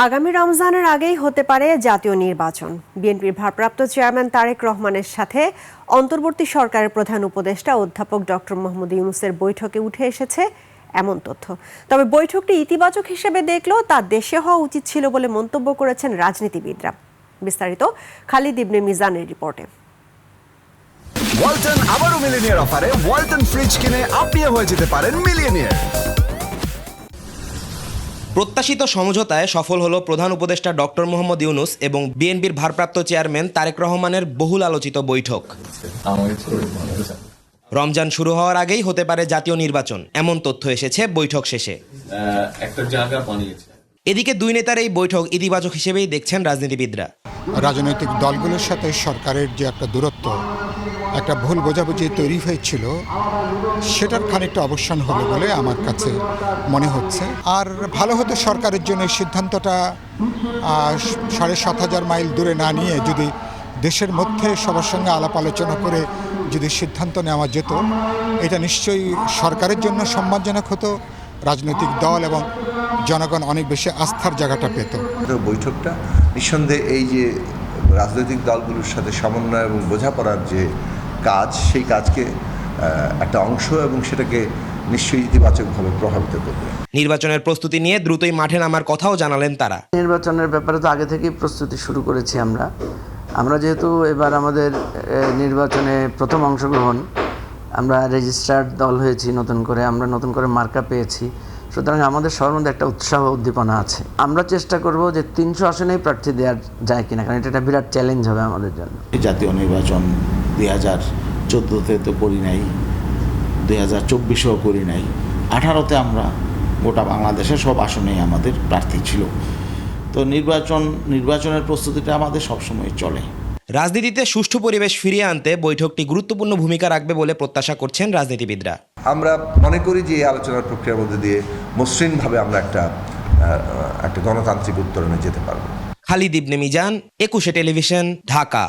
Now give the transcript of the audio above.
আগামী রমজানের আগেই হতে পারে জাতীয় নির্বাচন। বিএনপির ভারপ্রাপ্ত চেয়ারম্যান তারেক রহমানের সাথে অন্তর্বর্তী সরকারের প্রধান উপদেষ্টা অধ্যাপক ডক্টর মোহাম্মদ ইউনূসের বৈঠকে উঠে এসেছে এমন তথ্য। তবে বৈঠকটি ইতিবাচক হিসেবে দেখলেও তা দেশে হওয়া উচিত ছিল বলে মন্তব্য করেছেন রাজনীতিবিদরা। বিস্তারিত খালিদ ইবনে মিজানের রিপোর্টে। ওয়ালটন আবারও মিলিয়নিয়ার অফারে ওয়ালটন ফ্রিজ কিনে আপনিও হয়ে যেতে পারেন মিলিয়নিয়ার। প্রত্যাশিত সমঝোতায় সফল হলো প্রধান উপদেষ্টা ডক্টর মোহাম্মদ ইউনূস এবং বিএনপির ভারপ্রাপ্ত চেয়ারম্যান তারেক রহমানের বহুল আলোচিত বৈঠক। রমজান শুরু হওয়ার আগেই হতে পারে জাতীয় নির্বাচন, এমন তথ্য এসেছে বৈঠক শেষে। এদিকে দুই নেতার এই বৈঠক ইতিবাচক হিসেবেই দেখছেন রাজনীতিবিদরা। রাজনৈতিক দলগুলোর সাথে সরকারের যে একটা দূরত্ব, একটা ভুল বোঝাবুঝি তৈরি হয়েছিল, সেটার খানিকটা অবসান হলো বলে আমার কাছে মনে হচ্ছে। আর ভালো হতো সরকারের জন্য সিদ্ধান্তটা ৭,৫০০ মাইল দূরে না নিয়ে যদি দেশের মধ্যে সবার সঙ্গে আলাপ আলোচনা করে যদি সিদ্ধান্ত নেওয়া যেত, এটা নিশ্চয়ই সরকারের জন্য সম্মানজনক হতো, রাজনৈতিক দল এবং জনগণ অনেক বেশি আস্থার জায়গাটা পেত। বৈঠকটা নিঃসন্দেহে এই যে রাজনৈতিক দলগুলোর সাথে সমন্বয় এবং বোঝাপড়ার যে কাজ, সেই কাজকে একটা অংশ এবং সেটাকে নিশ্চয়ই ইতিবাচকভাবে প্রভাবিত করবে। নির্বাচনের প্রস্তুতি নিয়ে দ্রুতই মাঠে নামার কথাও জানালেন তারা। নির্বাচনের ব্যাপারে তো আগে থেকেই প্রস্তুতি শুরু করেছি আমরা যেহেতু এবার আমাদের নির্বাচনে প্রথম অংশগ্রহণ, আমরা রেজিস্টার্ড দল হয়েছি, আমরা নতুন করে মার্কা পেয়েছি, সুতরাং আমাদের সবার মধ্যে একটা উৎসাহ উদ্দীপনা আছে। আমরা চেষ্টা করব যে ৩০০ আসনেই প্রার্থী দেওয়া যায় কিনা, কারণ এটা একটা বিরাট চ্যালেঞ্জ হবে আমাদের জন্য। জাতীয় নির্বাচন 2014-তে তো করি নাই, 2024-এও করি নাই, 18-তে আমরা গোটা বাংলাদেশের সব আসনেই আমাদের প্রার্থী ছিল। তো নির্বাচনের প্রস্তুতিটা আমাদের সবসময় চলে। রাজনীতিতে সুষ্ঠু পরিবেশ ফিরিয়ে আনতে বৈঠকটি গুরুত্বপূর্ণ ভূমিকা রাখবে বলে প্রত্যাশা করছেন রাজনীতিবিদরা। আমরা মনে করি যে এই আলোচনার প্রক্রিয়ার মধ্যে দিয়ে মসৃণভাবে আমরা একটা গণতান্ত্রিক উত্তরণে যেতে পারবো। খালিদ ইবনে মিজান, 21 টেলিভিশন, ঢাকা।